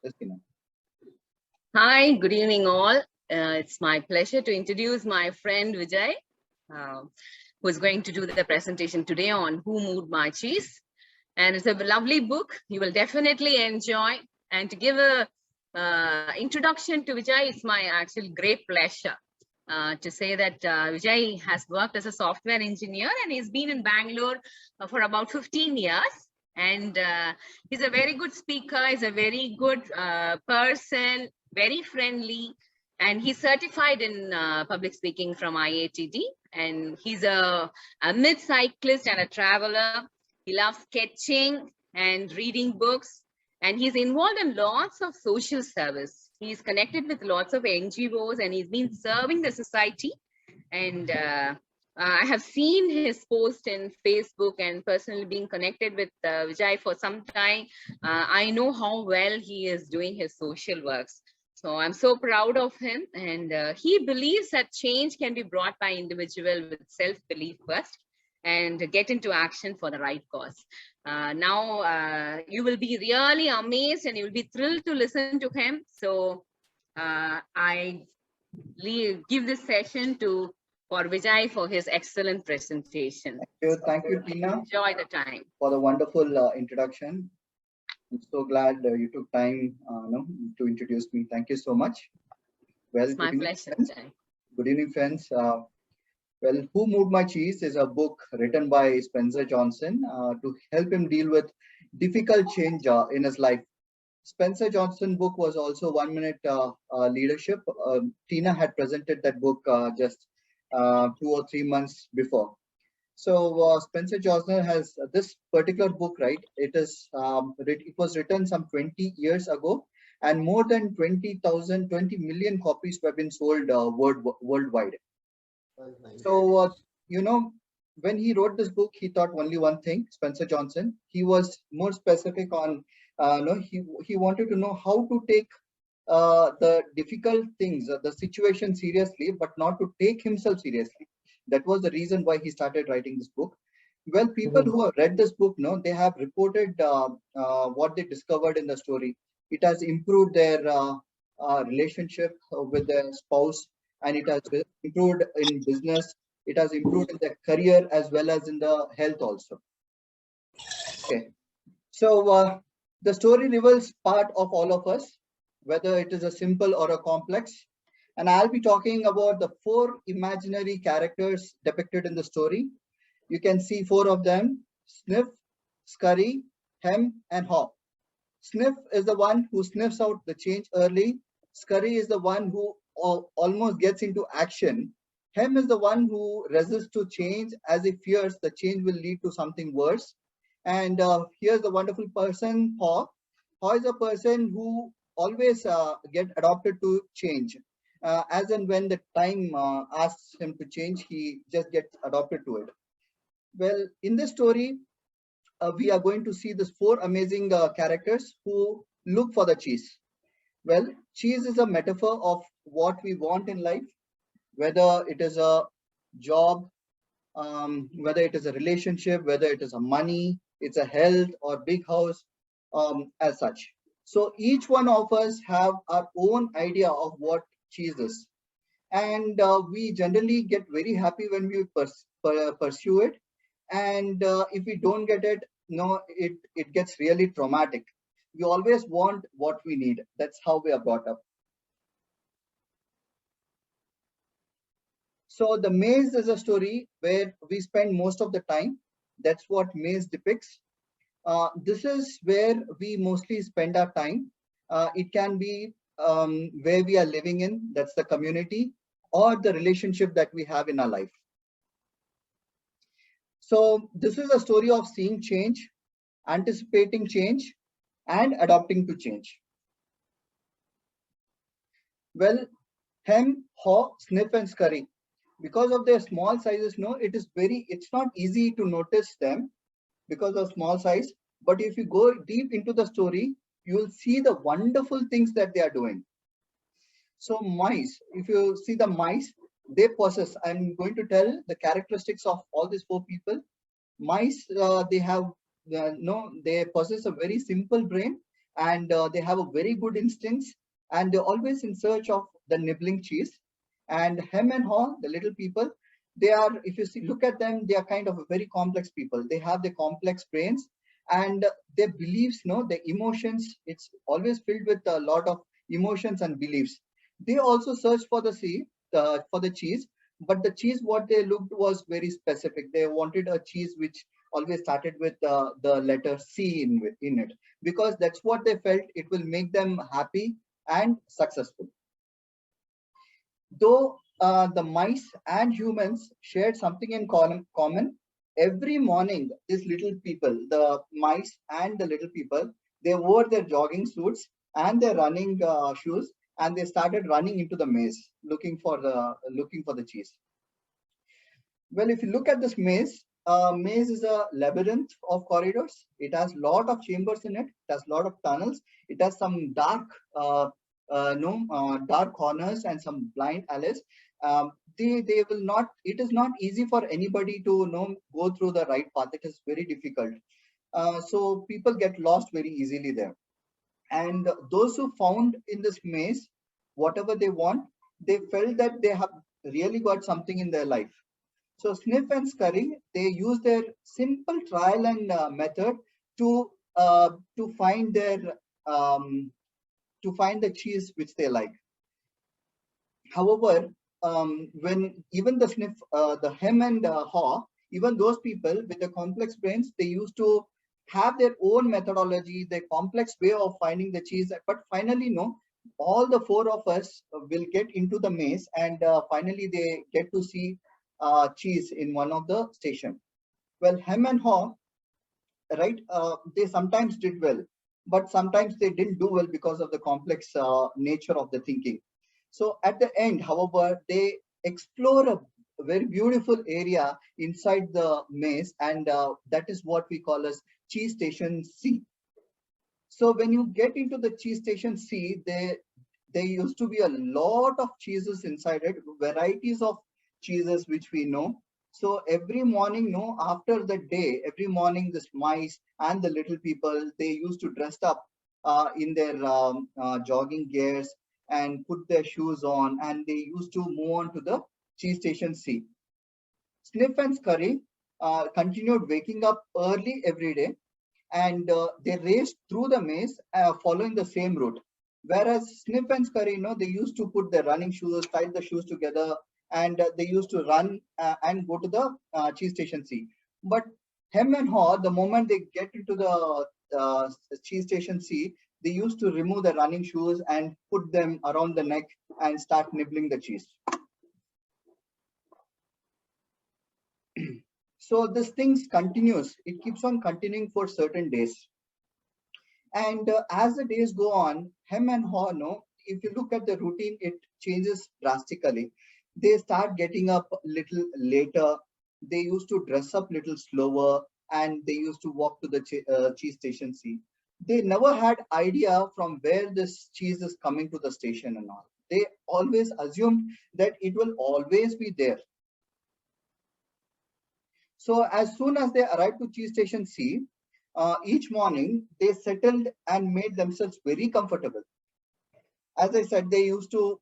Yes, Tina. Hi, good evening all. It's my pleasure to introduce my friend Vijay, who is going to do the presentation today on Who Moved My Cheese. And it's a lovely book. You will definitely enjoy. And to give a introduction to Vijay, it's my actual great pleasure to say that Vijay has worked as a software engineer and he's been in Bangalore for about 15 years. And he's a very good speaker, he's a very good person, very friendly, and he's certified in public speaking from IATD. And he's a mid-cyclist and a traveler. He loves sketching and reading books, and he's involved in lots of social service. He's connected with lots of NGOs, and he's been serving the society. And I have seen his post in Facebook and personally being connected with Vijay for some time. I know how well he is doing his social works. So I'm so proud of him, and he believes that change can be brought by individual with self-belief first and get into action for the right cause. Now you will be really amazed and you will be thrilled to listen to him. So I give this session for Vijay for his excellent presentation. Thank you, Tina. Enjoy the time. For the wonderful introduction. I'm so glad you took time to introduce me. Thank you so much. Well, it's my pleasure. Good evening, friends. Well, Who Moved My Cheese is a book written by Spencer Johnson to help him deal with difficult change in his life. Spencer Johnson book was also 1 Minute Leadership. Tina had presented that book just 2 or 3 months before. So Spencer Johnson has this particular book, right? It was written some 20 years ago, and more than 20 million copies have been sold worldwide. So when he wrote this book, he thought only one thing. Spencer Johnson, he was more specific on he wanted to know how to take the difficult things, the situation seriously, but not to take himself seriously. That was the reason why he started writing this book. Well, people who have read this book, they have reported what they discovered in the story. It has improved their relationship with their spouse, and it has improved in business. It has improved in their career as well as in the health also. Okay, so the story reveals part of all of us, whether it is a simple or a complex. And I'll be talking about the 4 imaginary characters depicted in the story. You can see 4 of them: Sniff, Scurry, Hem, and Haw. Sniff is the one who sniffs out the change early. Scurry is the one who almost gets into action. Hem is the one who resists to change as he fears the change will lead to something worse. And here's the wonderful person, Haw. Haw is a person who always get adopted to change. As and when the time asks him to change, he just gets adopted to it. Well, in this story, we are going to see these 4 amazing characters who look for the cheese. Well, cheese is a metaphor of what we want in life, whether it is a job, whether it is a relationship, whether it is a money, it's a health or big house, as such. So each one of us have our own idea of what cheese is, and we generally get very happy when we pursue it, and if we don't get it, it gets really traumatic. We always want what we need. That's how we are brought up. So the maze is a story where we spend most of the time. That's what maze depicts. This is where we mostly spend our time. It can be where we are living in, that's the community, or the relationship that we have in our life. So this is a story of seeing change, anticipating change, and adapting to change. Well, Hem, Haw, Sniff, and Scurry, because of their small sizes, it's not easy to notice them because of small size. But if you go deep into the story, you will see the wonderful things that they are doing. So mice, if you see the mice, they possess, I'm going to tell the characteristics of all these 4 people. Mice, they possess a very simple brain, and they have a very good instincts, and they're always in search of the nibbling cheese. And hem and haw, the little people, they are, if you see, look at them, they are kind of a very complex people. They have the complex brains, and their beliefs, their emotions, it's always filled with a lot of emotions and beliefs. They also search for the for the cheese, but the cheese what they looked was very specific. They wanted a cheese which always started with the letter C in it, because that's what they felt it will make them happy and successful. Though the mice and humans shared something in common, every morning these little people, the mice and the little people, they wore their jogging suits and their running shoes, and they started running into the maze looking for the cheese. Well, if you look at this maze, maze is a labyrinth of corridors. It has a lot of chambers in it. It has a lot of tunnels. It has some dark corners and some blind alleys. They will not. It is not easy for anybody to go through the right path. It is very difficult. So people get lost very easily there. And those who found in this maze whatever they want, they felt that they have really got something in their life. So Sniff and Scurry, they use their simple trial and method to find their to find the cheese which they like. However, when even the Sniff, the hem and haw, even those people with the complex brains, they used to have their own methodology, their complex way of finding the cheese. But finally, no, all the four of us will get into the maze, and finally they get to see cheese in one of the station. Well, hem and haw, right? They sometimes did well, but sometimes they didn't do well because of the complex nature of the thinking. So at the end, however, they explore a very beautiful area inside the maze, and that is what we call as cheese station C. So when you get into the cheese station C, there used to be a lot of cheeses inside it, varieties of cheeses which we know. So every morning, no, after the day, every morning, this mice and the little people, they used to dress up in their jogging gears and put their shoes on, and they used to move on to the cheese station C. Sniff and Scurry continued waking up early every day, and they raced through the maze following the same route. Whereas Sniff and Scurry, they used to put their running shoes, tie the shoes together, and they used to run and go to the cheese station C. But hem and haw, the moment they get into the cheese station C, they used to remove the running shoes and put them around the neck and start nibbling the cheese. So this thing continues. It keeps on continuing for certain days. And as the days go on, hem and haw, no, if you look at the routine, it changes drastically. They start getting up a little later. They used to dress up a little slower, and they used to walk to the cheese station C. They never had idea from where this cheese is coming to the station and all. They always assumed that it will always be there. So as soon as they arrived to cheese station C, each morning they settled and made themselves very comfortable. As I said, they used to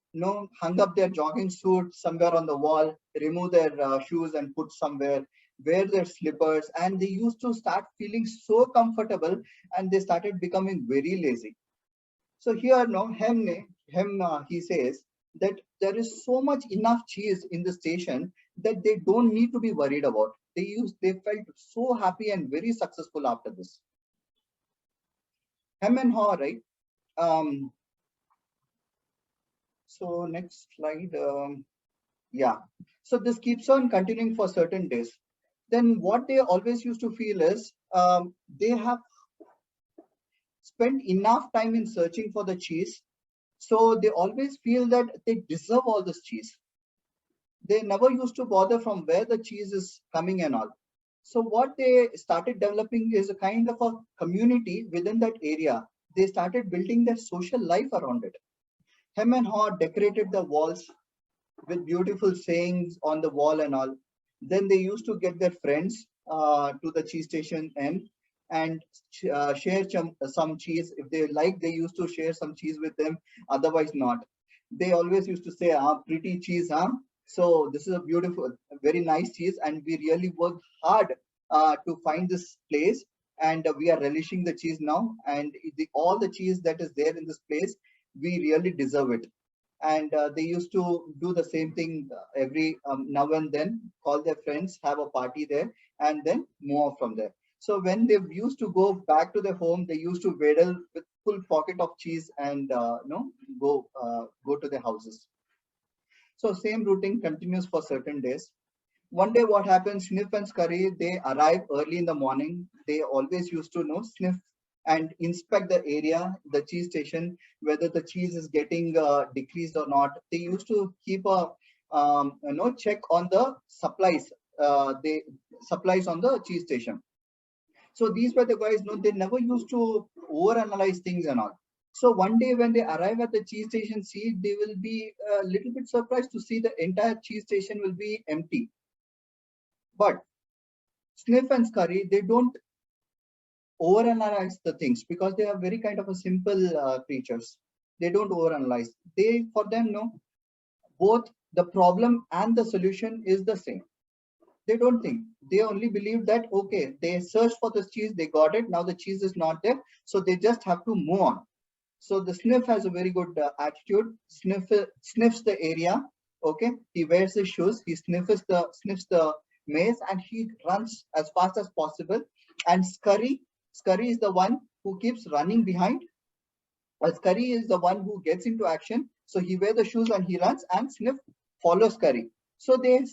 hung up their jogging suit somewhere on the wall, remove their shoes and put somewhere, wear their slippers, and they used to start feeling so comfortable, and they started becoming very lazy. So here, he says that there is so much enough cheese in the station that they don't need to be worried about. They felt so happy and very successful after this. Hem and haw, right? So next slide. Yeah. So this keeps on continuing for certain days. Then what they always used to feel is they have spent enough time in searching for the cheese. So they always feel that they deserve all this cheese. They never used to bother from where the cheese is coming and all. So what they started developing is a kind of a community within that area. They started building their social life around it. Hem and haw decorated the walls with beautiful sayings on the wall and all. Then they used to get their friends to the cheese station end, and share some cheese. If they like, they used to share some cheese with them, otherwise not. They always used to say, ah, pretty cheese, huh? So this is a beautiful, very nice cheese, and we really worked hard to find this place, and we are relishing the cheese now. And all the cheese that is there in this place, we really deserve it. And they used to do the same thing every now and then, call their friends, have a party there, and then move on from there. So when they used to go back to their home, they used to waddle with full pocket of cheese and go to their houses. So same routine continues for certain days. One day what happens, Sniff and Scurry, they arrive early in the morning. They always used to sniff and inspect the area, the cheese station, whether the cheese is getting decreased or not. They used to keep a check on the supplies, they supplies on the cheese station. So these were the guys, they never used to overanalyze things and all. So one day when they arrive at the cheese station, see, they will be a little bit surprised to see the entire cheese station will be empty. But Sniff and Scurry, they don't overanalyze the things because they are very kind of a simple creatures. They don't overanalyze. They, for them, both the problem and the solution is the same. They don't think. They only believe that, okay, they searched for this cheese, they got it, now the cheese is not there, so they just have to move on. So the Sniff has a very good attitude. Sniffs the area. Okay, he wears his shoes. He sniffs the maze, and he runs as fast as possible. And Scurry is the one who keeps running behind. Scurry is the one who gets into action. So he wears the shoes and he runs, and Sniff follows Scurry. So they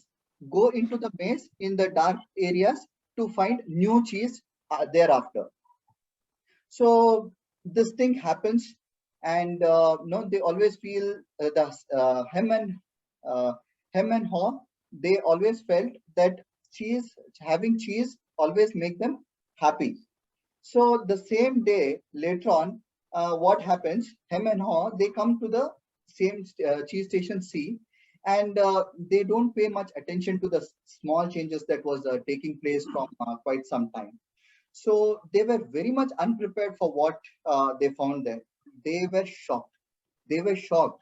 go into the maze in the dark areas to find new cheese thereafter. So this thing happens, and they always feel hem and haw. They always felt that having cheese always make them happy. So the same day later on, what happens? Hem and haw, they come to the same cheese station C, and they don't pay much attention to the small changes that was taking place from quite some time. So they were very much unprepared for what they found there. They were shocked. They were shocked.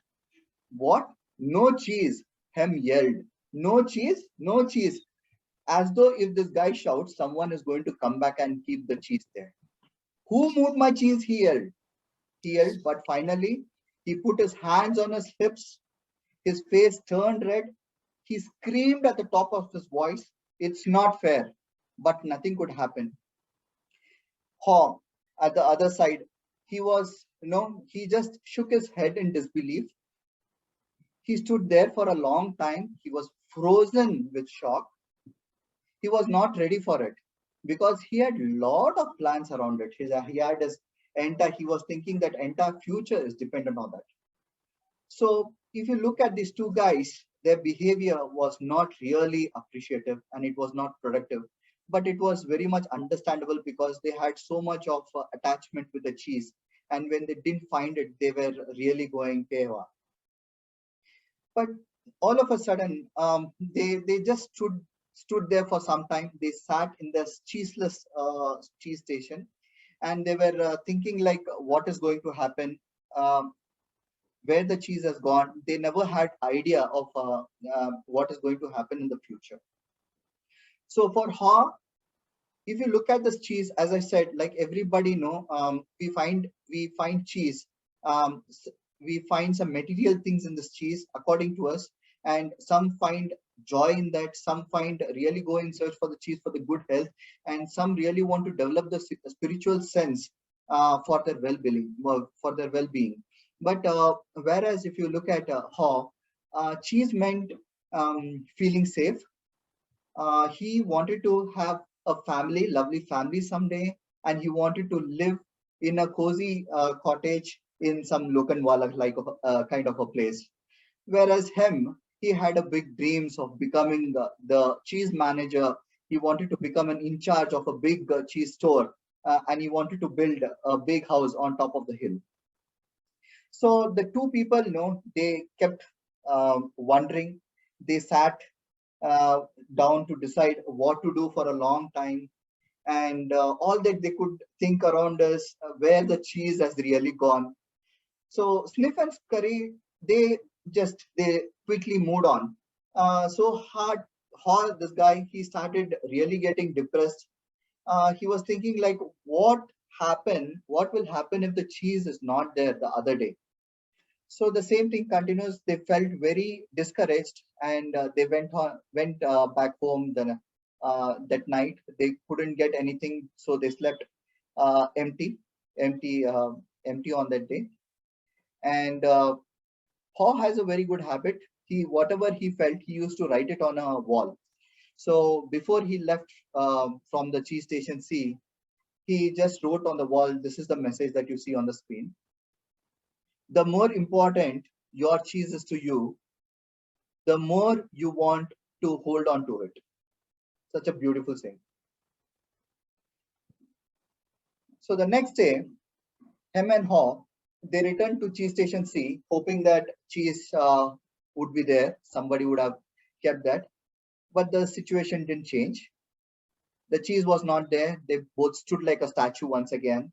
What? No cheese, Hem yelled. No cheese? No cheese. As though if this guy shouts, someone is going to come back and keep the cheese there. Who moved my cheese? He yelled. He yelled, but finally he put his hands on his hips. His face turned red. He screamed at the top of his voice, "It's not fair." But nothing could happen. Haw, at the other side, he just shook his head in disbelief. He stood there for a long time. He was frozen with shock. He was not ready for it because he had a lot of plans around it. He had his he was thinking that entire future is dependent on that. So if you look at these two guys, their behavior was not really appreciative and it was not productive. But it was very much understandable because they had so much of attachment with the cheese. And when they didn't find it, they were really going paywall. But all of a sudden, they just stood there for some time. They sat in this cheeseless cheese station, and they were thinking like, what is going to happen? Where the cheese has gone? They never had idea of what is going to happen in the future. So for Haw, if you look at this cheese, as I said, like everybody we find cheese. We find some material things in this cheese according to us, and some find joy in that, some find really go in search for the cheese for the good health, and some really want to develop the spiritual sense for their well-being. But whereas if you look at Haw, cheese meant feeling safe. He wanted to have a family, lovely family someday, and he wanted to live in a cozy cottage in some Lokanwala like kind of a place. Whereas him, he had a big dreams of becoming the cheese manager. He wanted to become an in charge of a big cheese store, and he wanted to build a big house on top of the hill. So the two people, they kept wondering. They sat down to decide what to do for a long time. and all that they could think around us, where the cheese has really gone. So Sniff and Scurry, they quickly moved on. So hard this guy, he started really getting depressed. He was thinking like, what will happen if the cheese is not there the other day? So the same thing continues. They felt very discouraged, and they went back home. Then that night they couldn't get anything, so they slept empty, empty, empty on that day. And Haw has a very good habit. He whatever he felt, he used to write it on a wall. So before he left from the cheese station C, he just wrote on the wall, "This is the message that you see on the screen. The more important your cheese is to you, the more you want to hold on to it." Such a beautiful thing. So the next day, Hem and Haw, they returned to cheese station C, hoping that cheese would be there. Somebody would have kept that. But the situation didn't change. The cheese was not there. They both stood like a statue once again.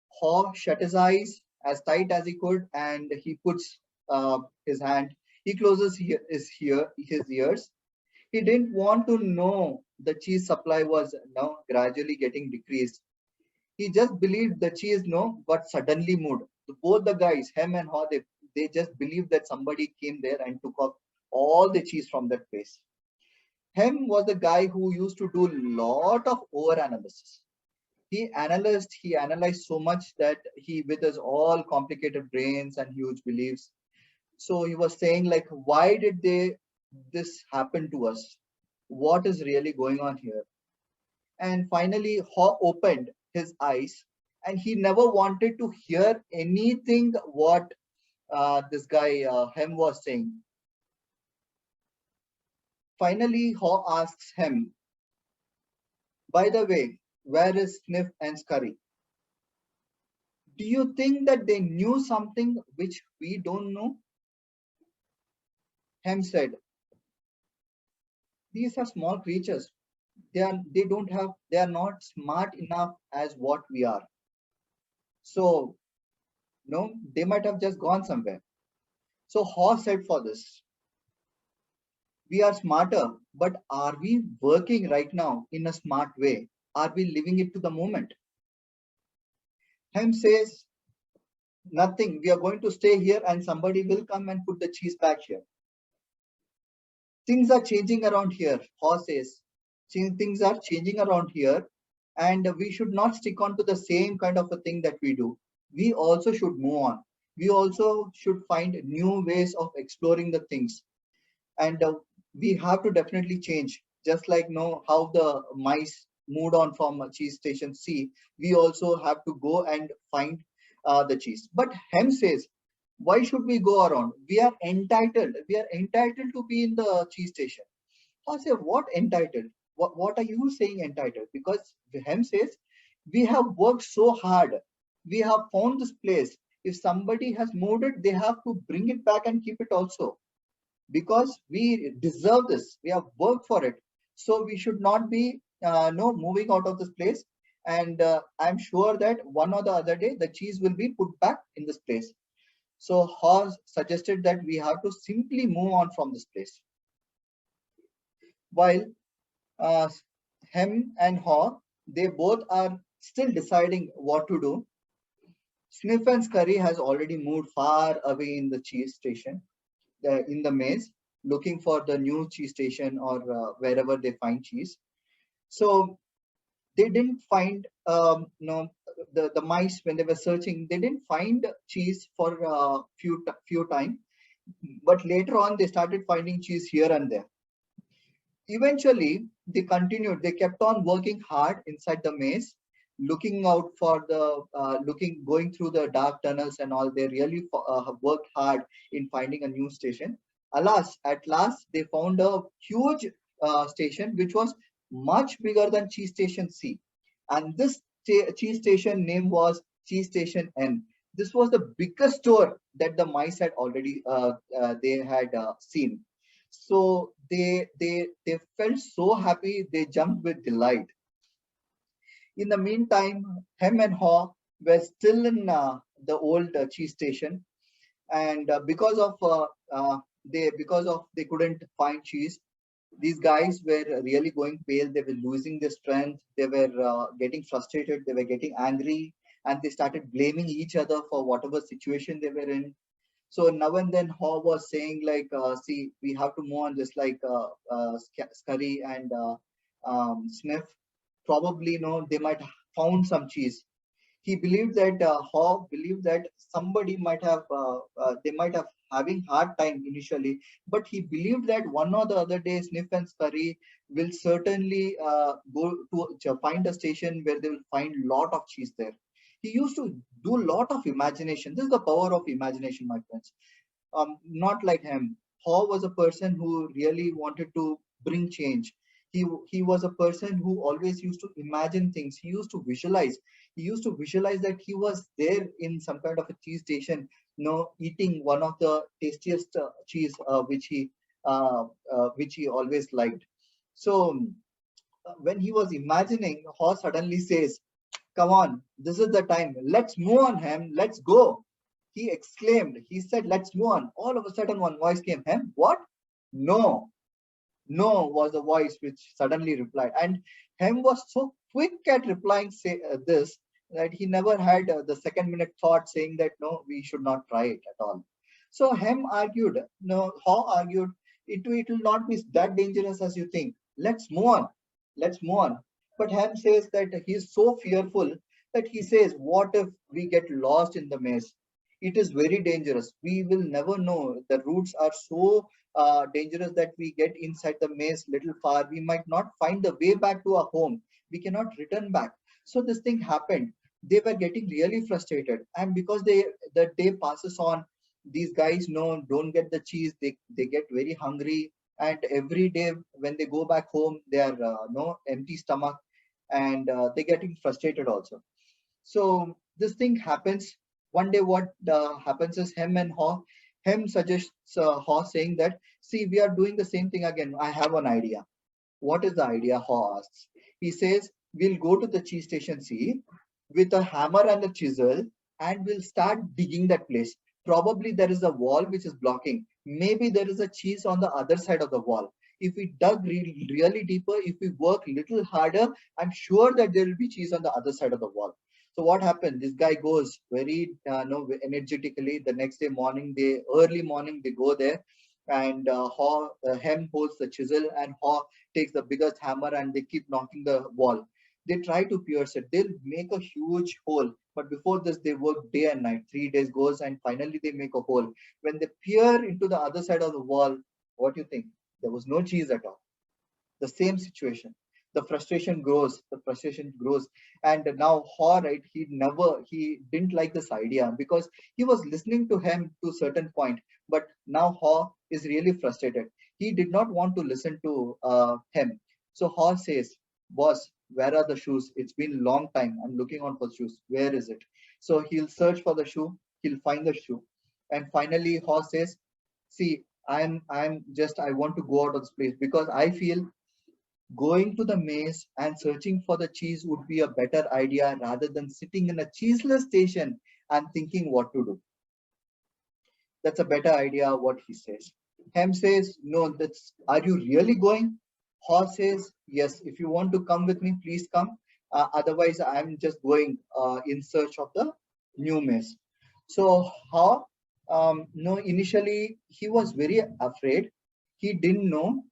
Haw shut his eyes as tight as he could, and he puts his hand. He closes his ears. He didn't want to know the cheese supply was now gradually getting decreased. He just believed the cheese no got suddenly moved. Both the guys, Hem and Haw, they just believed that somebody came there and took off all the cheese from that place. Hem was the guy who used to do a lot of over analysis. He analyzed so much that he, with his all complicated brains and huge beliefs, so he was saying like, why did this happen to us? What is really going on here? And finally, Haw opened his eyes, and he never wanted to hear anything what this guy Hem was saying. Finally, Haw asks Hem, "By the way, where is Sniff and Scurry? Do you think that they knew something which we don't know?" Hem said, "These are small creatures. They are not smart enough as what we are. So no, they might have just gone somewhere." So Haw said for this, "We are smarter, but are we working right now in a smart way? Are we living it to the moment?" Hem says, "Nothing. We are going to stay here and somebody will come and put the cheese back here." "Things are changing around here," Haw says. "Things are changing around here, and we should not stick on to the same kind of a thing that we do. We also should move on. We also should find new ways of exploring the things. And we have to definitely change, just like know how the mice moved on from cheese station C. We also have to go and find the cheese." But Hem says, "Why should we go around? We are entitled to be in the cheese station." I say, "What entitled? What are you saying entitled?" Because Hem says, "We have worked so hard. We have found this place. If somebody has moved it, they have to bring it back and keep it also, because we deserve this. We have worked for it. So we should not be no moving out of this place. And I'm sure that one or the other day the cheese will be put back in this place." So Haw suggested that we have to simply move on from this place. While uh, Hem and Haw, they both are still deciding what to do, Sniff and Scurry has already moved far away in the cheese station, in the maze, looking for the new cheese station, or wherever they find cheese. So they didn't find, no, the mice, when they were searching, they didn't find cheese for a few time, but later on they started finding cheese here and there. Eventually, they kept on working hard inside the maze, looking out for going through the dark tunnels and all. They really have worked hard in finding a new station. Alas, at last, they found a huge station which was much bigger than Cheese Station C. And this cheese station name was Cheese Station N. This was the biggest store that the mice had already they had seen. So they felt so happy. They jumped with delight. In the meantime, Hem and Haw were still in the old cheese station, and because of they couldn't find cheese, these guys were really going pale. They were losing their strength. They were getting frustrated. They were getting angry, and they started blaming each other for whatever situation they were in. So now and then Haw was saying like, see, we have to move on, just like Scurry and Sniff. Probably, they might have found some cheese. He believed that Haw believed that somebody might have they might have having hard time initially, but he believed that one or the other day Sniff and Scurry will certainly go to find a station where they will find lot of cheese there. He used to do a lot of imagination. This is the power of imagination, my friends. Not like him. Haw was a person who really wanted to bring change. He was a person who always used to imagine things. He used to visualize. He used to visualize that he was there in some kind of a cheese station, eating one of the tastiest cheese which he always liked. So when he was imagining, Haw suddenly says, "Come on, this is the time. Let's move on, Ham. Let's go." He exclaimed. He said, "Let's move on." All of a sudden, one voice came. Ham, what? No, no, was the voice which suddenly replied. And Ham was so quick at replying this that he never had the second minute thought saying that no, we should not try it at all. So Ham argued, no, Haw argued, it will not be that dangerous as you think. Let's move on. Let's move on. But Ham says that he is so fearful that he says, what if we get lost in the maze? It is very dangerous. We will never know. The routes are so dangerous that we get inside the maze little far. We might not find the way back to our home. We cannot return back. So this thing happened. They were getting really frustrated, and because the day passes on, these guys don't get the cheese. They get very hungry, and every day when they go back home, they are no empty stomach, and they're getting frustrated also. So this thing happens. One day, what happens is Hem and Haw. Hem suggests Haw saying that, see, we are doing the same thing again. I have an idea. What is the idea? Haw asks. He says, we'll go to the cheese station C with a hammer and a chisel, and we'll start digging that place. Probably there is a wall which is blocking. Maybe there is a cheese on the other side of the wall. If we dug really deeper, if we work little harder, I'm sure that there will be cheese on the other side of the wall. So what happened? This guy goes very energetically. The next day morning, early morning, they go there, and Hem holds the chisel, and Haw takes the biggest hammer, and they keep knocking the wall. They try to pierce it. They'll make a huge hole. But before this, they work day and night. 3 days goes, and finally they make a hole. When they peer into the other side of the wall, what do you think? There was no cheese at all. The same situation. The frustration grows. The frustration grows. And now Haw, right? He didn't like this idea because he was listening to him to a certain point. But now Haw is really frustrated. He did not want to listen to him. So Haw says, "Boss, where are the shoes? It's been a long time. I'm looking on for shoes. Where is it?" So he'll search for the shoe. He'll find the shoe. And finally, Haw says, "See, I want to go out of this place because I feel going to the maze and searching for the cheese would be a better idea rather than sitting in a cheeseless station and thinking what to do. That's a better idea," what he says. Hem says, "No, are you really going?" Haw says, "Yes, if you want to come with me, please come. Otherwise, I'm just going in search of the new maze." So Haw, no, initially he was very afraid. He didn't know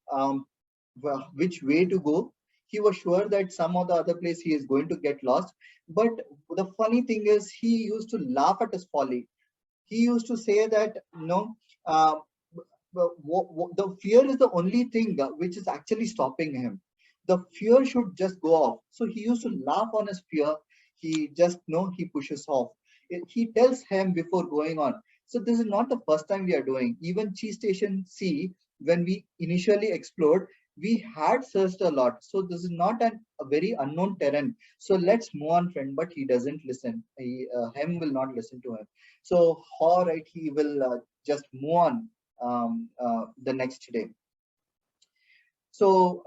which way to go. He was sure that some of the other place he is going to get lost. But the funny thing is, he used to laugh at his folly. He used to say that uh, the fear is the only thing which is actually stopping him. The fear should just go off. So he used to laugh on his fear. He just he pushes off. He tells him before going on. So this is not the first time we are doing. Even cheese station C, when we initially explored, we had searched a lot. So this is not a very unknown terrain. So let's move on, friend. But he doesn't listen. Him will not listen to him. So Haw, right, he will just move on the next day. So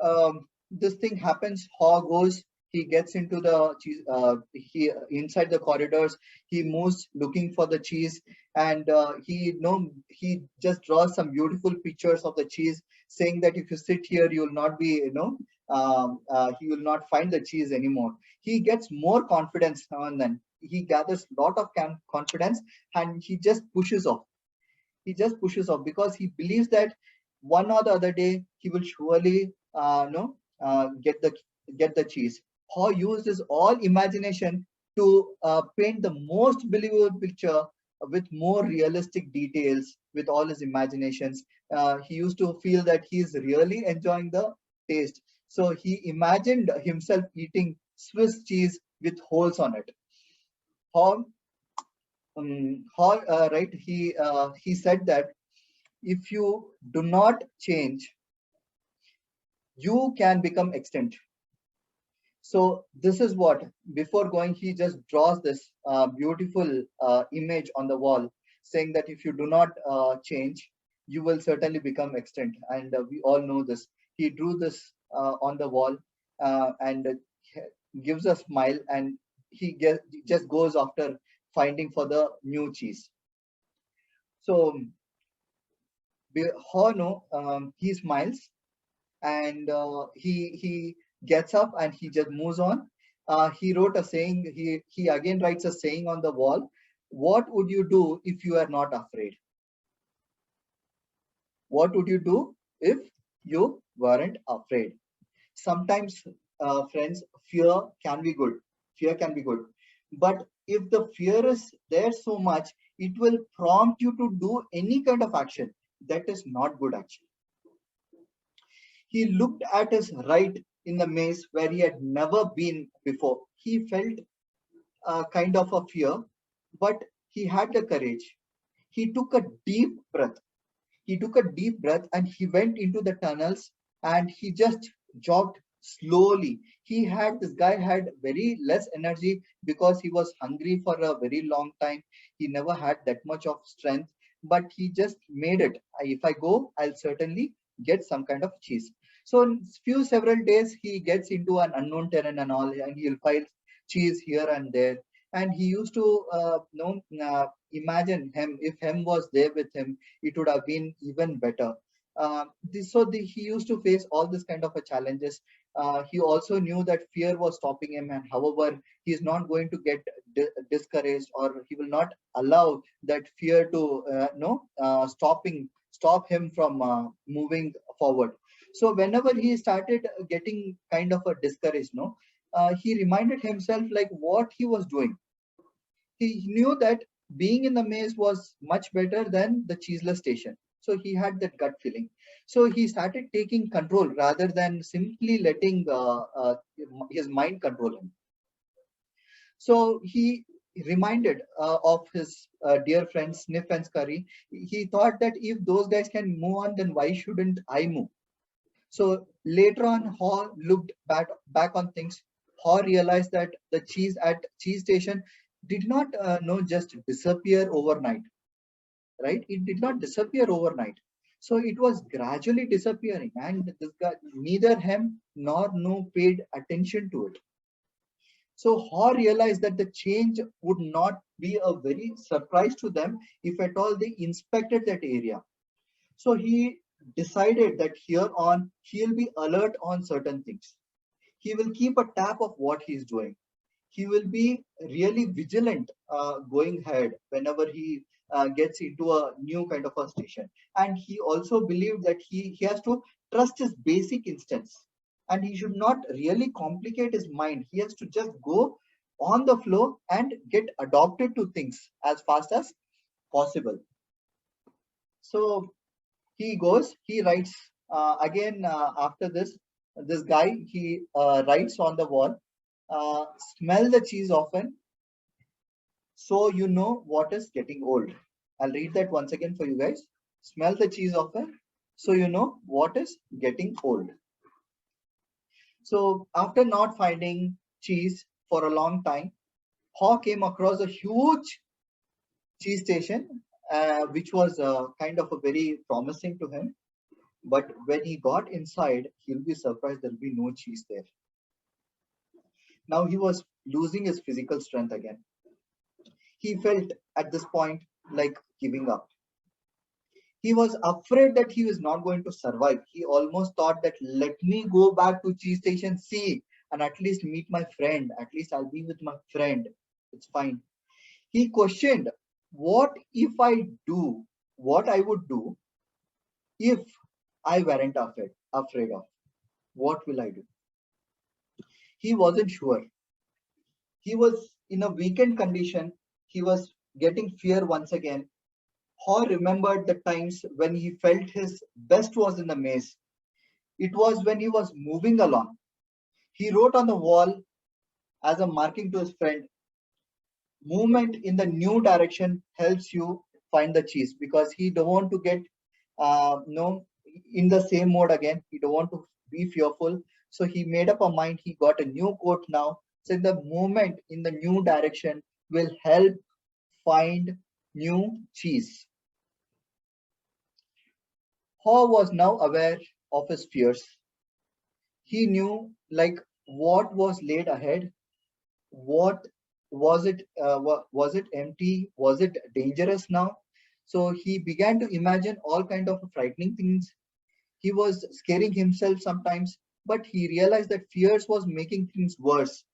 this thing happens. Haw goes. He gets into the cheese. He inside the corridors. He moves looking for the cheese, and he just draws some beautiful pictures of the cheese, saying that if you sit here, you will not be he will not find the cheese anymore. He gets more confidence now and then. He gathers lot of confidence, and he just pushes off. He just pushes off because he believes that one or the other day he will surely get the cheese. How used his all imagination to paint the most believable picture with more realistic details with all his imaginations. He used to feel that he is really enjoying the taste. So he imagined himself eating Swiss cheese with holes on it. How, right? He said that if you do not change, you can become extinct. So this is what, before going, he just draws this beautiful image on the wall, saying that if you do not change, you will certainly become extinct. And we all know this. He drew this on the wall and gives a smile, and just goes after finding for the new cheese. So Hono, he smiles, and he gets up and he just moves on. He wrote a saying. He again writes a saying on the wall. What would you do if you are not afraid? What would you do if you weren't afraid? Sometimes, friends, fear can be good. Fear can be good, but if the fear is there so much, it will prompt you to do any kind of action that is not good actually. He looked at his right in the maze where he had never been before. He felt a kind of a fear, but he had the courage. He took a deep breath. He took a deep breath and he went into the tunnels, and he just jogged slowly. This guy had very less energy because he was hungry for a very long time. He never had that much of strength, but he just made it. If I go, I'll certainly get some kind of cheese. So in several days, he gets into an unknown terrain and all, and he'll find cheese here and there. And he used to imagine him, if him was there with him, it would have been even better. He used to face all this kind of a challenges. He also knew that fear was stopping him, and however, he is not going to get discouraged, or he will not allow that fear to stop him from moving forward. So whenever he started getting kind of a discouraged, he reminded himself like what he was doing. He knew that being in the maze was much better than the cheeseless station. So he had that gut feeling. So he started taking control rather than simply letting his mind control him. So he reminded of his dear friend Sniff and Scurry. He thought that if those guys can move on, then why shouldn't I move? So later on, Haw looked back on things. Haw realized that the cheese at cheese station did not just disappear overnight, right? It did not disappear overnight. So it was gradually disappearing, and this guy, neither him nor no paid attention to it. So Haw realized that the change would not be a very surprise to them if at all they inspected that area. So he decided that here on he'll be alert on certain things. He will keep a tap of what he's doing. He will be really vigilant going ahead whenever he gets into a new kind of a station. And he also believed that he has to trust his basic instincts, and he should not really complicate his mind. He has to just go on the flow and get adopted to things as fast as possible. So he goes, he writes again after this guy, he writes on the wall, smell the cheese often, so you know what is getting old. I'll read that once again for you guys. Smell the cheese often, so you know what is getting old. So after not finding cheese for a long time, Haw came across a huge cheese station, which was kind of a very promising to him. But when he got inside, he'll be surprised there'll be no cheese there. Now he was losing his physical strength again. He felt at this point like giving up. He was afraid that he was not going to survive. He almost thought that let me go back to cheese station C and at least meet my friend. At least I'll be with my friend. It's fine. He questioned, what if I do what I would do if I weren't afraid of? What will I do? He wasn't sure. He was in a weakened condition. He was getting fear once again. Haw remembered the times when he felt his best was in the maze. It was when he was moving along. He wrote on the wall as a marking to his friend, movement in the new direction helps you find the cheese, because he don't want to get no in the same mode again. He don't want to be fearful. So he made up a mind. He got a new quote now. So the movement in the new direction will help find new cheese. Haw was now aware of his fears. He knew like what was laid ahead. What was it? Was it empty? Was it dangerous now? So he began to imagine all kind of frightening things. He was scaring himself sometimes, but he realized that fears was making things worse.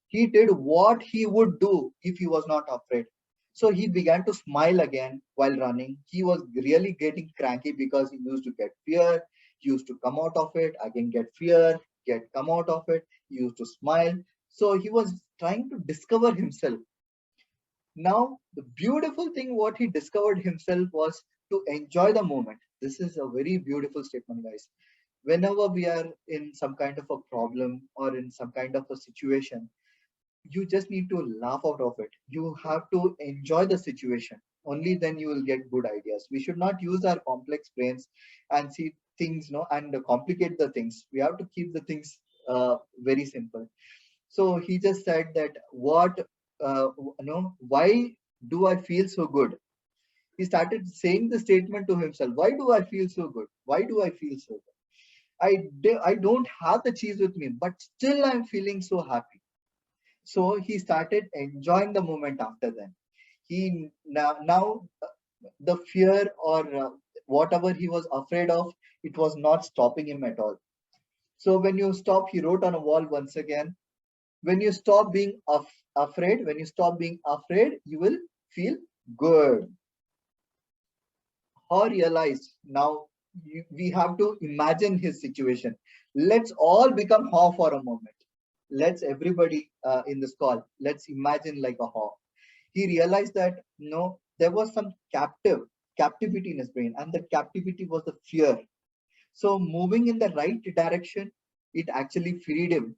He did what he would do if he was not afraid. So he began to smile again while running. He was really getting cranky because he used to get fear, he used to come out of it, again get fear, get come out of it. He used to smile. So he was trying to discover himself. Now, the beautiful thing what he discovered himself was to enjoy the moment. This is a very beautiful statement, guys. Whenever we are in some kind of a problem or in some kind of a situation, you just need to laugh out of it. You have to enjoy the situation. Only then you will get good ideas. We should not use our complex brains and see things, no, and complicate the things. We have to keep the things very simple. So he just said that why do I feel so good? He started saying the statement to himself. Why do I feel so good? Why do I feel so good? I don't have the cheese with me, but still I'm feeling so happy. So he started enjoying the moment after then. He now the fear or whatever he was afraid of, it was not stopping him at all. So when you stop, he wrote on a wall once again, when you stop being afraid, when you stop being afraid, you will feel good. Or realize now we have to imagine his situation. Let's all become Haw for a moment. Let's everybody in this call, let's imagine like a Haw. He realized that no, there was some captivity in his brain, and the captivity was the fear. So moving in the right direction, it actually freed him.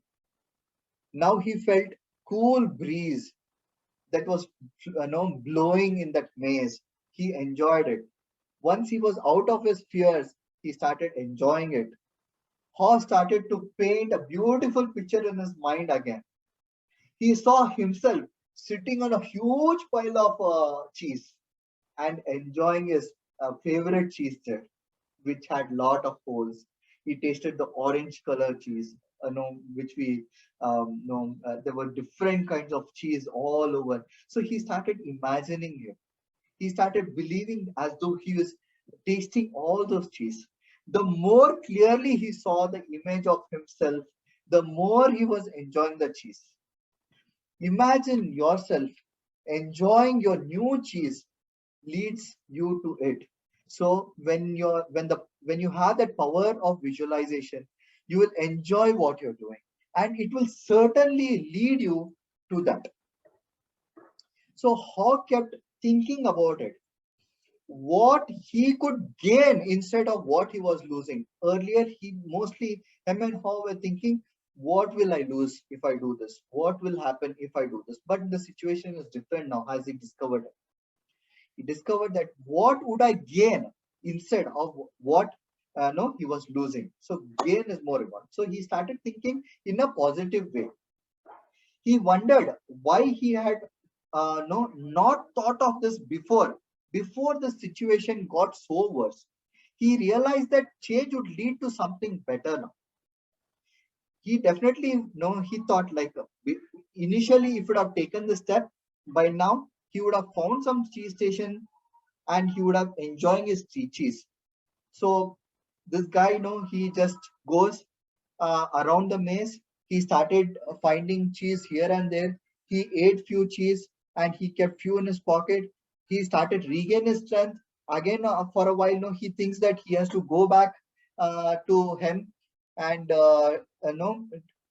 Now he felt cool breeze that was blowing in that maze. He enjoyed it. Once he was out of his fears, he started enjoying it. Haw started to paint a beautiful picture in his mind again. He saw himself sitting on a huge pile of cheese and enjoying his favorite cheese there, which had lot of holes. He tasted the orange color cheese, which we know. There were different kinds of cheese all over. So he started imagining it. He started believing as though he was tasting all those cheese. The more clearly he saw the image of himself, the more he was enjoying the cheese. Imagine yourself enjoying your new cheese leads you to it. So when you have that power of visualization, you will enjoy what you're doing, and it will certainly lead you to that. So Hawk kept thinking about it, what he could gain instead of what he was losing. Earlier, he mostly, him and Haw were thinking, what will I lose if I do this? What will happen if I do this? But the situation is different now, as he discovered it. He discovered that what would I gain instead of what no he was losing. So gain is more important. So he started thinking in a positive way. He wondered why he had no not thought of this before the situation got so worse. He realized that change would lead to something better now. he definitely he thought like initially if he would have taken the step, by now he would have found some cheese station and he would have enjoying his cheese. So this guy, he just goes around the maze. He started finding cheese here and there. He ate few cheese and he kept few in his pocket. He started regain his strength again. For a while, he thinks that he has to go back to him and tell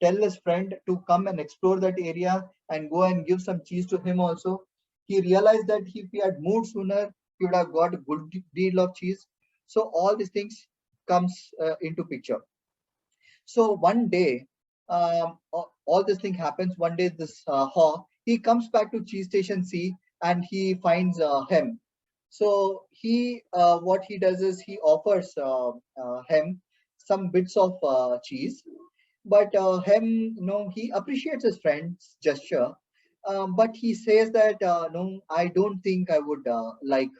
his friend to come and explore that area and go and give some cheese to him also. He realized that if he had moved sooner, he would have got a good deal of cheese. So all these things comes into picture. So one day, all this thing happens. One day, this Haw, he comes back to cheese station C and he finds him. So what he does is he offers him some bits of cheese, but him, he appreciates his friend's gesture, but he says that no, I don't think I would like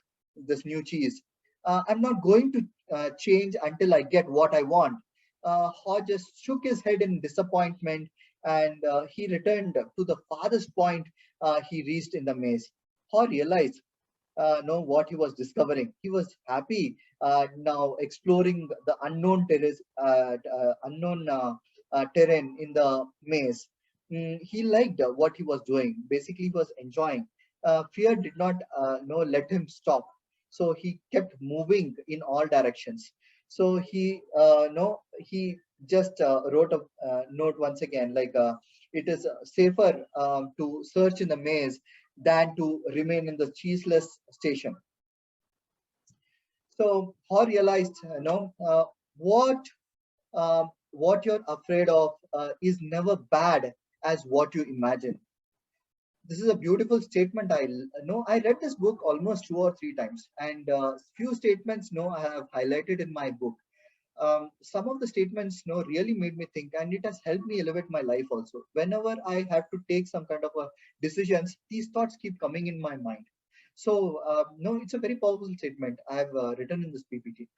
this new cheese. I'm not going to change until I get what I want. Haw just shook his head in disappointment and he returned to the farthest point he reached in the maze. Haw realized know what he was discovering. He was happy now exploring the unknown terrain in the maze. He liked what he was doing. Basically, he was enjoying. Fear did not let him stop. So he kept moving in all directions. So he just wrote a note once again, like it is safer to search in the maze than to remain in the cheeseless station. So Hor realized, what you're afraid of is never bad as what you imagine. This is a beautiful statement. I know I read this book almost 2 or 3 times, and few statements, I have highlighted in my book. Some of the statements really made me think, and it has helped me elevate my life also. Whenever I have to take some kind of a decisions, these thoughts keep coming in my mind. So no, it's a very powerful statement I have written in this PPT.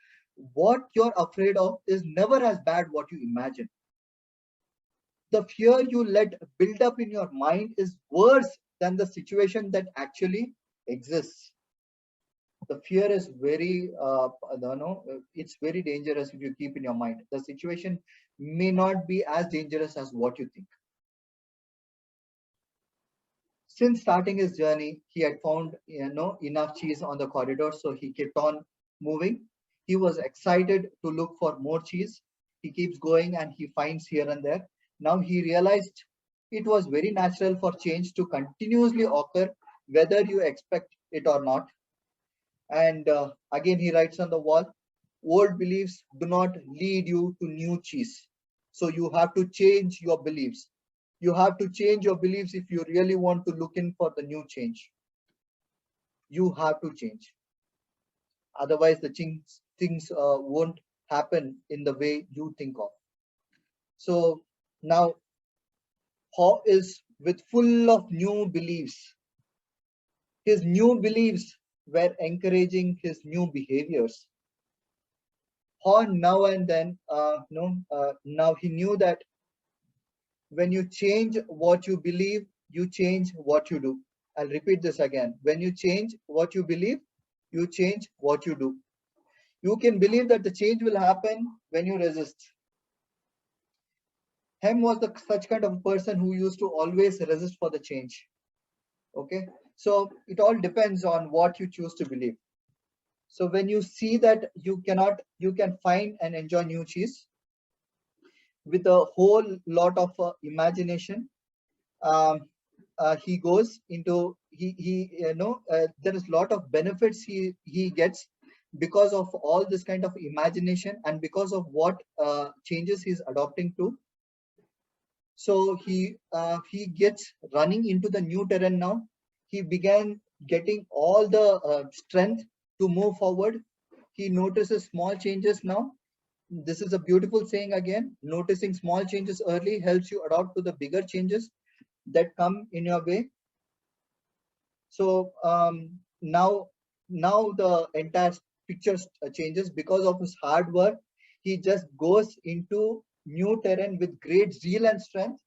What you're afraid of is never as bad what you imagine. The fear you let build up in your mind is worse than the situation that actually exists. The fear is very it's very dangerous if you keep in your mind. The situation may not be as dangerous as what you think. Since starting his journey, he had found enough cheese on the corridor, so he kept on moving. He was excited to look for more cheese. He keeps going and he finds here and there. Now he realized it was very natural for change to continuously occur whether you expect it or not. And again, he writes on the wall, old beliefs do not lead you to new cheese. So you have to change your beliefs. You have to change your beliefs if you really want to look in for the new change. You have to change. Otherwise, the things won't happen in the way you think of. So now, Haw is with full of new beliefs. His new beliefs were encouraging his new behaviors. Horn now and then, now he knew that when you change what you believe, you change what you do. I'll repeat this again. When you change what you believe, you change what you do. You can believe that the change will happen when you resist. Hem was such kind of person who used to always resist for the change. Okay, so it all depends on what you choose to believe. So when you see that you can find and enjoy new cheese with a whole lot of imagination. He goes into there is a lot of benefits he gets because of all this kind of imagination and because of what changes he's adopting to. So he gets running into the new terrain now. He began getting all the strength to move forward. He notices small changes now. This is a beautiful saying again. Noticing small changes early helps you adapt to the bigger changes that come in your way. So now the entire picture changes because of his hard work. He just goes into new terrain with great zeal and strength,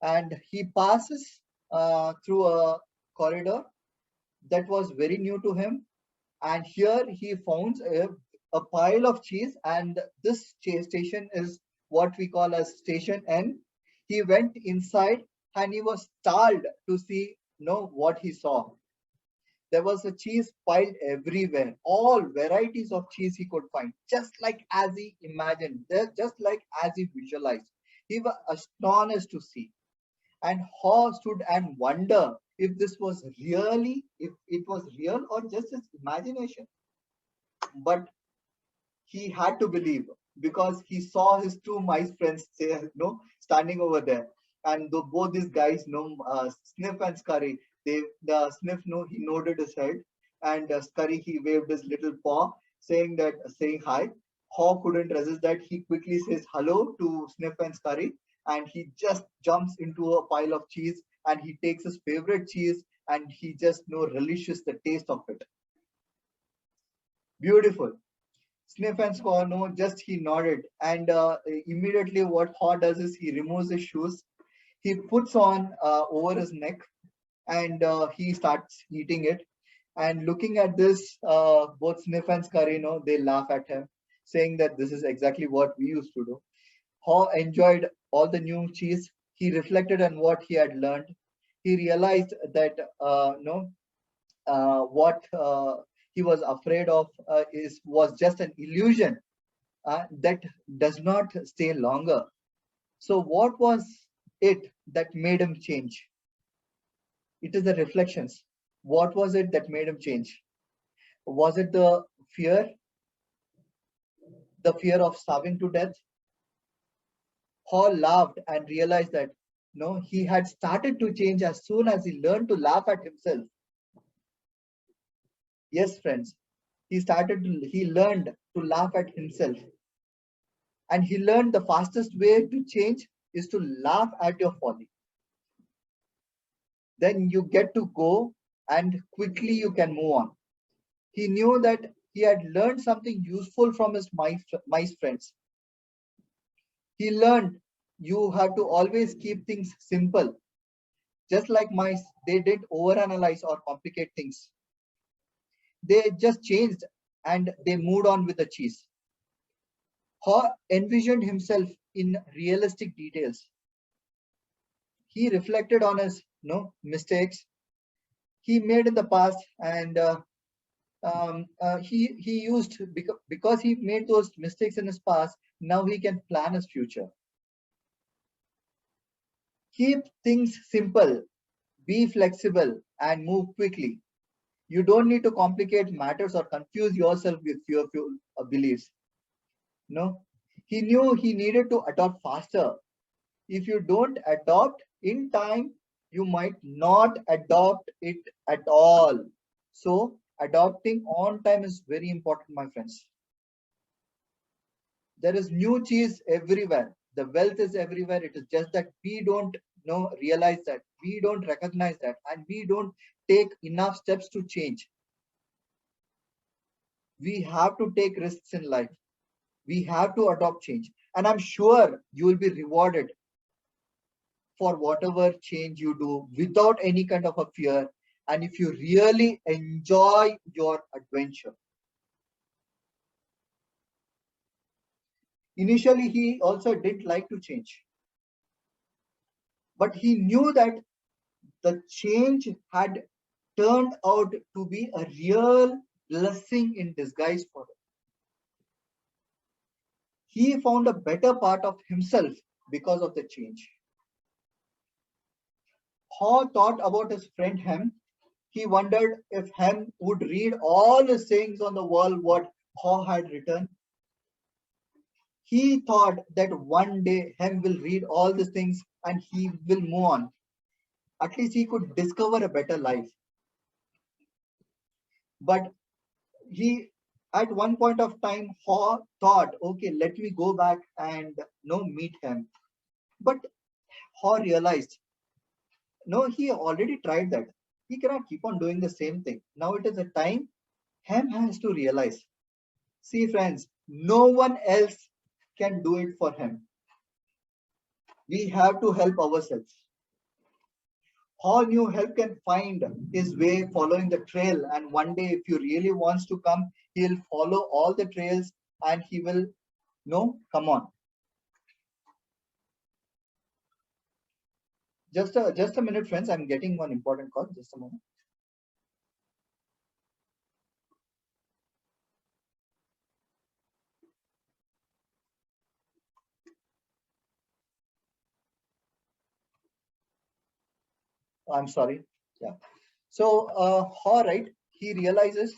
and he passes through a corridor that was very new to him. And here he found a pile of cheese, and this station is what we call as station N. He went inside and he was startled to see what he saw. There was a cheese piled everywhere, all varieties of cheese he could find, just like as he imagined, just like as he visualized. He was astonished to see, and Haw stood and wonder if this was really, if it was real or just his imagination. But he had to believe because he saw his two mice friends standing over there, and both these guys Sniff and Scurry. The Sniff he nodded his head, and Scurry he waved his little paw, saying hi. Haw couldn't resist that. He quickly says hello to Sniff and Scurry, and he just jumps into a pile of cheese, and he takes his favorite cheese, and he just relishes the taste of it. Beautiful. Sniff and Score, no, just he nodded. And immediately what Haw does is he removes his shoes, he puts on over his neck, and he starts eating it. And looking at this, both Sniff and Scurry, they laugh at him, saying that this is exactly what we used to do. Haw enjoyed all the new cheese. He reflected on what he had learned. He realized that what he was afraid of was just an illusion that does not stay longer. So what was it that made him change? It is the reflections. What was it that made him change? Was it the fear of starving to death? Hall laughed and realized that no, he had started to change as soon as he learned to laugh at himself. Yes, friends, he learned to laugh at himself. And he learned the fastest way to change is to laugh at your folly. Then you get to go and quickly you can move on. He knew that he had learned something useful from his mice friends. He learned you have to always keep things simple. Just like mice, they didn't overanalyze or complicate things. They just changed and they moved on with the cheese. Haw envisioned himself in realistic details. He reflected on his mistakes he made in the past, and he used because he made those mistakes in his past. Now he can plan his future. Keep things simple, be flexible, and move quickly. You don't need to complicate matters or confuse yourself with fearful beliefs. No, he knew he needed to adopt faster. If you don't adopt in time, you might not adopt it at all. So adopting on time is very important, my friends. There is new cheese everywhere. The wealth is everywhere. It is just that we don't realize that, we don't recognize that, and we don't take enough steps to change. We have to take risks in life. We have to adopt change, and I'm sure you will be rewarded for whatever change you do without any kind of a fear, and if you really enjoy your adventure. Initially, he also didn't like to change, but he knew that the change had turned out to be a real blessing in disguise for him. He found a better part of himself because of the change. Haw thought about his friend Hem. He wondered if Hem would read all the sayings on the wall what Haw had written. He thought that one day Hem will read all these things and he will move on. At least he could discover a better life. But he, at one point of time, Haw thought, okay, let me go back and meet Hem. But Haw realized, no, he already tried that. He cannot keep on doing the same thing. Now it is a time Hem has to realize. See, friends, no one else can do it for him. We have to help ourselves. How new help can find his way following the trail, and one day if he really wants to come, he'll follow all the trails and he will come on. Just a minute, friends. I'm getting one important call. Just a moment. I'm sorry. Yeah. So, all right. He realizes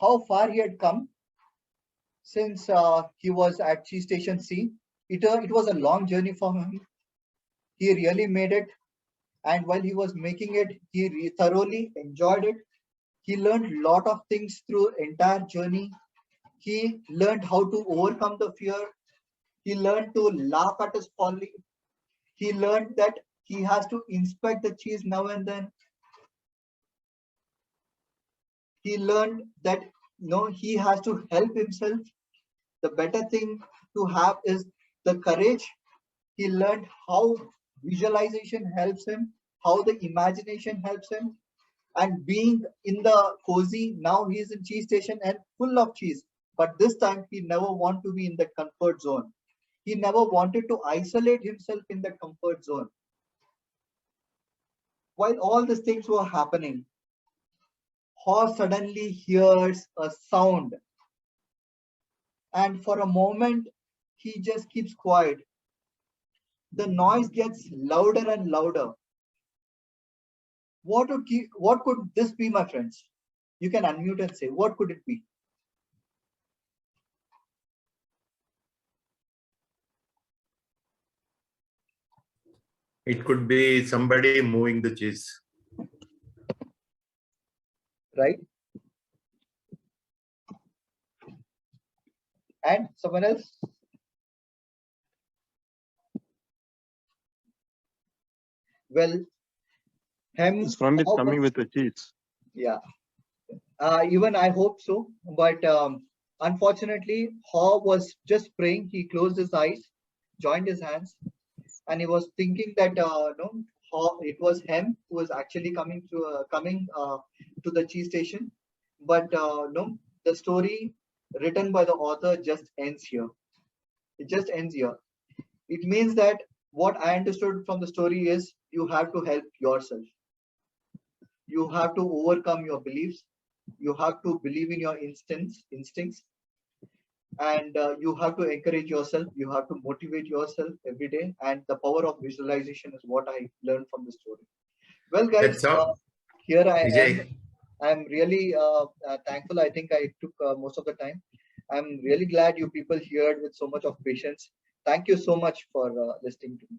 how far he had come since he was at Chi Station C. It was a long journey for him. He really made it. And while he was making it, he thoroughly enjoyed it. He learned a lot of things through entire journey. He learned how to overcome the fear. He learned to laugh at his folly. He learned that he has to inspect the cheese now and then. He learned that he has to help himself. The better thing to have is the courage. He learned how visualization helps him, how the imagination helps him. And being in the cozy, now he is in cheese station and full of cheese. But this time he never want to be in the comfort zone. He never wanted to isolate himself in the comfort zone. While all these things were happening, Haw suddenly hears a sound. And for a moment, he just keeps quiet. The noise gets louder and louder. What could this be, my friends? You can unmute and say, what could it be? It could be somebody moving the cheese. Right? And someone else? Well, His friend is coming with the cheese. Yeah. Even I hope so. But unfortunately, Haw was just praying. He closed his eyes, joined his hands, and he was thinking that Haw, it was him who was actually coming to the cheese station. But no, the story written by the author just ends here. It just ends here. It means that what I understood from the story is you have to help yourself. You have to overcome your beliefs. You have to believe in your instincts, and you have to encourage yourself. You have to motivate yourself every day. And the power of visualization is what I learned from the story. Well, guys, here I am. I'm really thankful. I think I took most of the time. I'm really glad you people heard with so much of patience. Thank you so much for listening to me.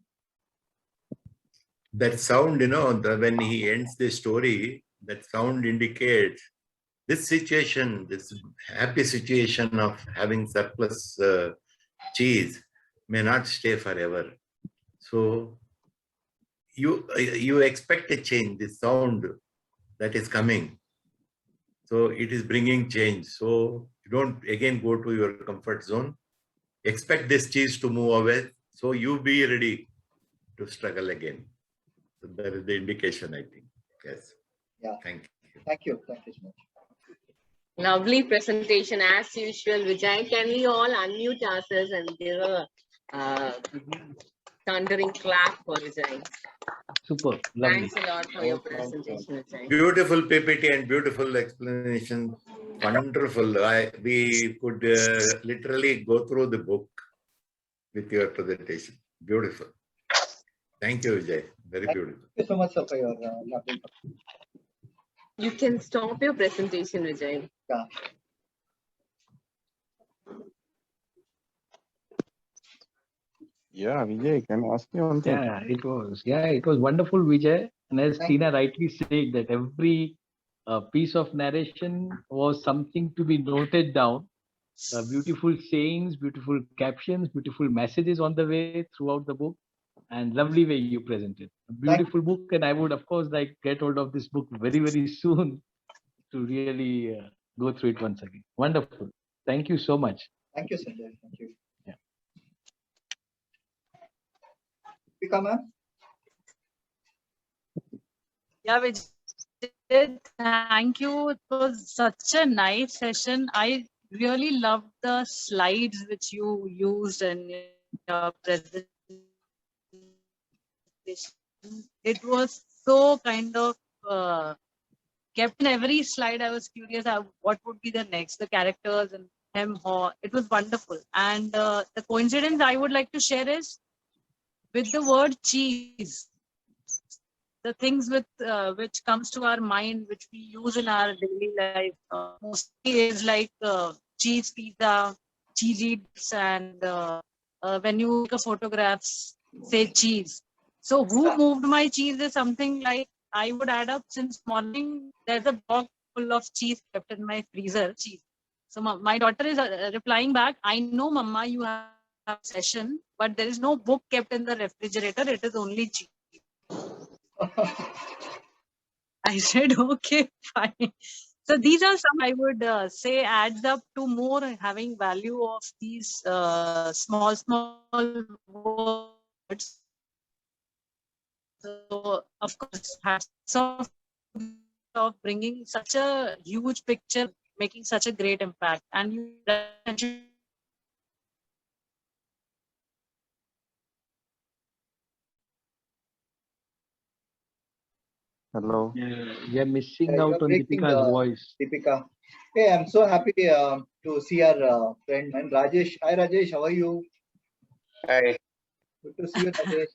That sound, when he ends the story, that sound indicates this situation, this happy situation of having surplus cheese may not stay forever. So you expect a change, this sound that is coming. So it is bringing change. So you don't again go to your comfort zone. Expect this cheese to move away. So you be ready to struggle again. So that is the indication, I think. Yes. Yeah. Thank you. Thank you. Thank you so much. Lovely presentation as usual, Vijay. Can we all unmute ourselves and give a thundering clap for Vijay? Super. Lovely. Thanks a lot for your presentation, Vijay. Beautiful PPT and beautiful explanation. Wonderful. We could literally go through the book with your presentation. Beautiful. Thank you, Vijay. Very beautiful. Thank you so much, sir, for your lovely. You can stop your presentation, Vijay. Yeah. Yeah, Vijay, can I ask you one thing? Yeah, it was wonderful, Vijay. And as Tina rightly said, that every piece of narration was something to be noted down. Beautiful sayings, beautiful captions, beautiful messages on the way throughout the book, and lovely way you presented. A beautiful book, and I would, of course, like get hold of this book very, very soon to really go through it once again. Wonderful. Thank you so much. Thank you, Sanjay. Thank you. Yeah. Deepika ma'am? Yeah, Vijay, thank you. It was such a nice session. I really loved the slides which you used in your presentation. It was so kind of kept in every slide. I was curious what would be the next, the characters and him, her. It was wonderful. And the coincidence I would like to share is with the word cheese. The things with which comes to our mind, which we use in our daily life, mostly is like cheese pizza, cheesy dips, and when you take a photographs, say cheese. So who moved my cheese is something like I would add up since morning. There's a box full of cheese kept in my freezer. Cheese. So my daughter is replying back. I know, Mama, you have a session, but there is no book kept in the refrigerator. It is only cheese. I said, okay, fine. So these are some I would say adds up to more having value of these small words. So of course, hats off of bringing such a huge picture, making such a great impact. And you mentioned Hello. We are missing You out are on breaking, Deepika's voice. Deepika. Hey, I'm so happy to see our friend and Rajesh. Hi Rajesh, how are you? Hi. Good to see you, Rajesh.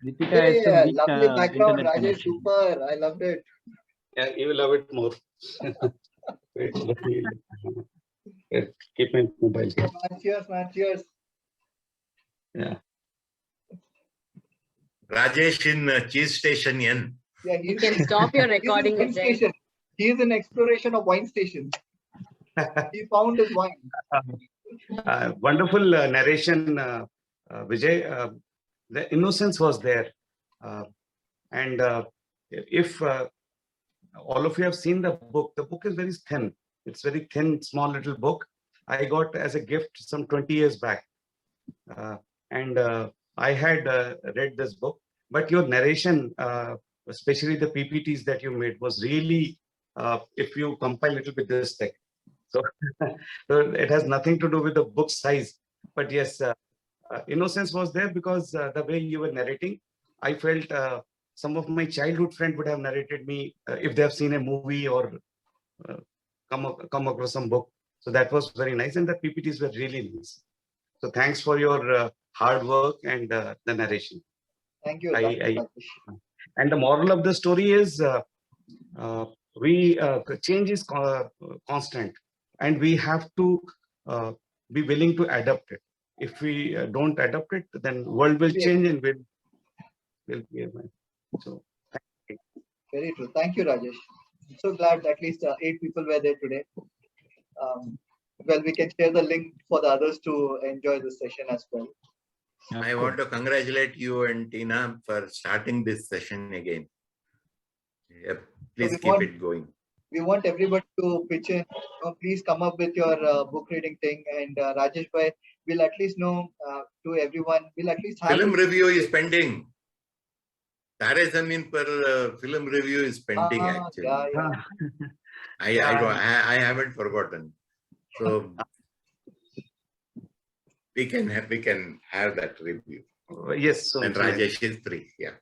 Deepika has some Yeah, weak lovely background, internet Rajesh. connection. Super, I loved it. Yeah, you will love it more. Wait, let me keep my mobile here. Cheers, man. Cheers. Yeah. Rajesh in Cheese Station N. Yeah, You can stop your recording, wine Vijay. station. He is in exploration of wine stations. He found his wine. Wonderful narration, Vijay. The innocence was there. And if all of you have seen the book is very thin. It's very thin, small little book. I got as a gift some 20 years back. And I had read this book, but your narration, especially the PPTs that you made, was really, if you compile a little bit this thick. So, so it has nothing to do with the book size. But yes, innocence was there because the way you were narrating, I felt some of my childhood friends would have narrated me if they have seen a movie or uh, come across some book. So that was very nice, and the PPTs were really nice. So thanks for your hard work and the narration. Thank you. Thank you, Rajesh. And the moral of the story is change is constant, and we have to be willing to adapt it. If we don't adapt it, then world will change and will be so. Thank you. Very true. Thank you, Rajesh. I'm so glad at least 8 people were there today. Well, we can share the link for the others to enjoy this session as well. I want to congratulate you and Tina for starting this session again. Yep. Please keep it going. We want everybody to pitch in. Please come up with your book reading thing, and Rajesh bhai will at least know to everyone. We'll at least have film review is pending. Tare Zameen Par film review is pending actually. Yeah. I haven't forgotten. So we can have that review. Yes. So and Rajesh is free. Yeah.